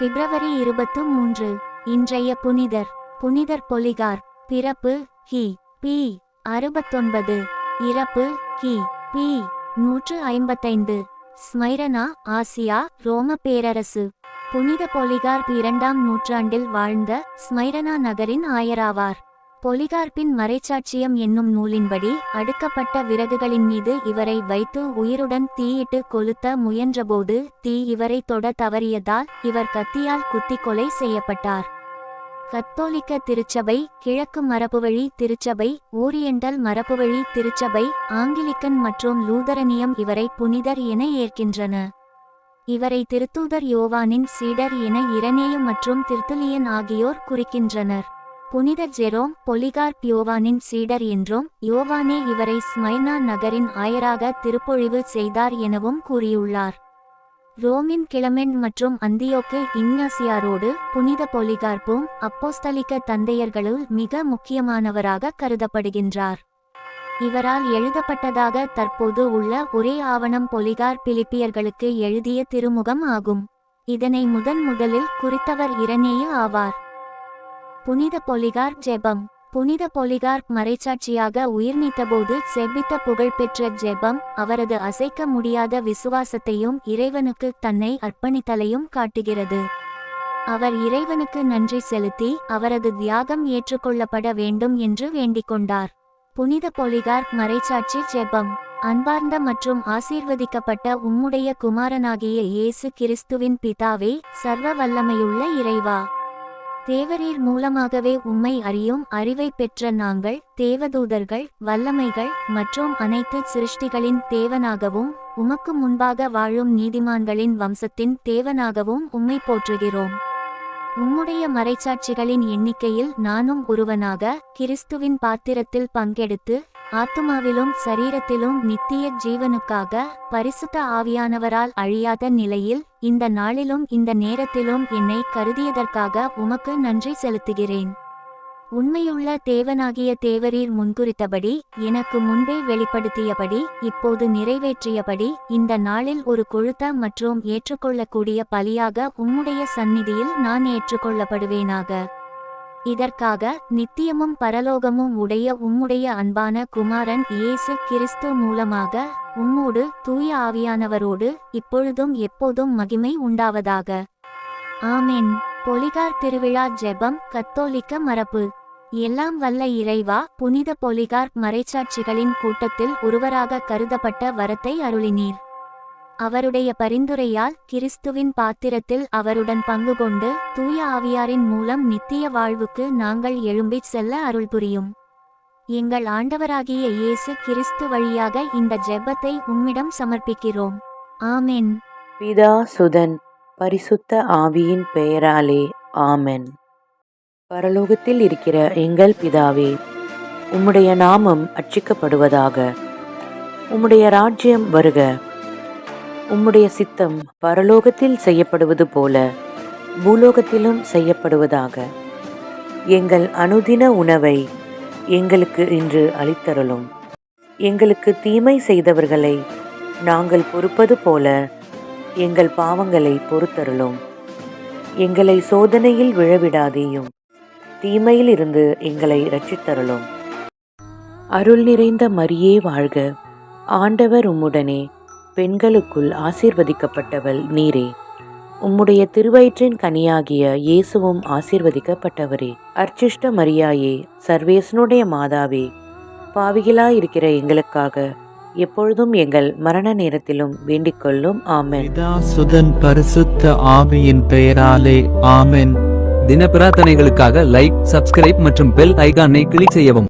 பிப்ரவரி 23. இன்றைய புனிதர் புனிதர் பொலிகார். பிறப்பு கி. பி. 69. இறப்பு கி. பி. 155. ஸ்மைரனா, ஆசியா, ரோம பேரரசு. புனித பொலிகார்ப் 2ஆம் நூற்றாண்டில் வாழ்ந்த ஸ்மைரனா நகரின் ஆயராவார். பொலிகார்ப்பின் மறைச்சாட்சியம் என்னும் நூலின்படி அடுக்கப்பட்ட விறகுகளின் மீது இவரை வைத்து உயிருடன் தீயிட்டு கொளுத்த முயன்றபோது தீ இவரை தொட தவறியதால் இவர் கத்தியால் குத்தி கொலை செய்யப்பட்டார். கத்தோலிக்க திருச்சபை, கிழக்கு மரபுவழி திருச்சபை, ஓரியண்டல் மரபுவழி திருச்சபை, ஆங்கிலிக்கன் மற்றும் லூதரனியம் இவரை புனிதர் என ஏற்கின்றன. இவரை திருத்தூதர் யோவானின் சீடர் என இரனேயு மற்றும் திர்த்துலியன் ஆகியோர் குறிக்கின்றனர். புனித ஜெரோம் பொலிகார்ப் யோவானின் சீடர் என்றும் யோவானே இவரை ஸ்மைர்னா நகரின் ஆயராக திருப்பொழிவு செய்தார் எனவும் கூறியுள்ளார். ரோமின் கிளமெண்ட் மற்றும் அந்தியோக்கு இஞ்ஞாசியாரோடு புனித பொலிகார்ப்பும் அப்போஸ்தலிக்க தந்தையர்களுள் மிக முக்கியமானவராக கருதப்படுகின்றார். இவரால் எழுதப்பட்டதாக தற்போது உள்ள ஒரே ஆவணம் பொலிகார் பிலிப்பியர்களுக்கு எழுதிய திருமுகம் ஆகும். இதனை முதலில் குறித்தவர் இரனேயு ஆவார். புனித பொலிகார் ஜெபம். புனித பொலிகார்ப் மறைச்சாட்சியாக உயிர்நீத்தபோது செபித்த புகழ்பெற்ற ஜெபம் அவரது அசைக்க முடியாத விசுவாசத்தையும் இறைவனுக்கு தன்னை அர்ப்பணித்தலையும் காட்டுகிறது. அவர் இறைவனுக்கு நன்றி செலுத்தி அவரது தியாகம் ஏற்றுக்கொள்ளப்பட வேண்டும் என்று வேண்டிக்கொண்டார். புனித பொலிகார்ப் மறைச்சாட்சி ஜெபம். அன்பார்ந்த மற்றும் ஆசீர்வதிக்கப்பட்ட உம்முடைய குமாரனாகிய இயேசு கிறிஸ்துவின் பிதாவே, சர்வ வல்லமையுள்ள இறைவா, தேவரீர் மூலமாகவே உம்மை அறியும் அறிவை பெற்ற நாங்கள் தேவதூதர்கள், வல்லமைகள் மற்றும் அனைத்து சிருஷ்டிகளின் தேவனாகவும் உமக்கு முன்பாக வாழும் நீதிமான்களின் வம்சத்தின் தேவனாகவும் உம்மை போற்றுகிறோம். உம்முடைய மறைச்சாட்சிகளின் எண்ணிக்கையில் நானும் ஒருவனாக கிறிஸ்துவின் பாத்திரத்தில் பங்கெடுத்து ஆத்துமாவிலும் சரீரத்திலும் நித்திய ஜீவனுக்காக பரிசுத்த ஆவியானவரால் அழியாத நிலையில் இந்த நாளிலும் இந்த நேரத்திலும் என்னை கருதியதற்காக உமக்கு நன்றி செலுத்துகிறேன். உண்மையுள்ள தேவனாகிய தேவரீர் முன்குறித்தபடி எனக்கு முன்பே வெளிப்படுத்தியபடி இப்போது நிறைவேற்றியபடி இந்த நாளில் ஒரு கொழுத்த மற்றும் ஏற்றுக்கொள்ளக்கூடிய பலியாக உம்முடைய சந்நிதியில் நான் ஏற்றுக்கொள்ளப்படுவேனாக. இதற்காக நித்தியமும் பரலோகமும் உடைய உம்முடைய அன்பான குமாரன் இயேசு கிறிஸ்து மூலமாக உம்மோடு தூய ஆவியானவரோடு இப்பொழுதும் எப்போதும் மகிமை உண்டாவதாக. ஆமென். பொலிகார் திருவிழா ஜெபம். கத்தோலிக்க மரபு. எல்லாம் வல்ல இறைவா, புனித பொலிகார்ப் மறைச்சாட்சிகளின் கூட்டத்தில் ஒருவராக கருதப்பட்ட வரத்தை அருளினீர். அவருடைய பரிந்துரையால் கிறிஸ்துவின் பாத்திரத்தில் அவருடன் பங்கு கொண்டு தூய ஆவியாரின் மூலம் நித்திய வாழ்வுக்கு நாங்கள் எழும்பிச் செல்ல அருள் புரியும். எங்கள் ஆண்டவராகிய இயேசு கிறிஸ்து வழியாக இந்த ஜெபத்தை உம்மிடம் சமர்ப்பிக்கிறோம். ஆமென். பிதா, சுதன், பரிசுத்த ஆவியின் பெயராலே ஆமென். பரலோகத்தில் இருக்கிற எங்கள் பிதாவே, உம்முடைய நாமம் அர்ச்சிக்கப்படுவதாக. உம்முடைய ராஜ்யம் வருக. உம்முடைய சித்தம் பரலோகத்தில் செய்யப்படுவது போல பூலோகத்திலும் செய்யப்படுவதாக. எங்கள் அனுதின உணவை எங்களுக்கு இன்று அளித்தருளும். எங்களுக்கு தீமை செய்தவர்களை நாங்கள் பொறுப்பது போல எங்கள் பாவங்களை பொறுத்தருளும். எங்களை சோதனையில் விழவிடாதேயும், தீமையில் இருந்து எங்களை இரட்சித்தருளும். அருள் நிறைந்த மரியே வாழ்க. ஆண்டவர் உம்முடனே, பெண்களுக்குள் ஆசீர்வதிக்கப்பட்டவள் நீரே. உம்முடைய திருவயிற்றின் கனியாகிய இயேசுவும் ஆசீர்வதிக்கப்பட்டவரே. அர்ச்சிஷ்ட மரியாயே, சர்வேசனுடைய மாதாவே, பாவிகளாயிருக்கிற எங்களுக்காக எப்பொழுதும் எங்கள் மரண நேரத்திலும் வேண்டிக்கொள்ளும். ஆமென். பிதா, சுதன், பரிசுத்த ஆவியின் பெயராலே ஆமென். தின பிரார்த்தனைகளுக்காக லைக், சப்ஸ்கிரைப் மற்றும் பெல் ஐகானை கிளிக் செய்யவும்.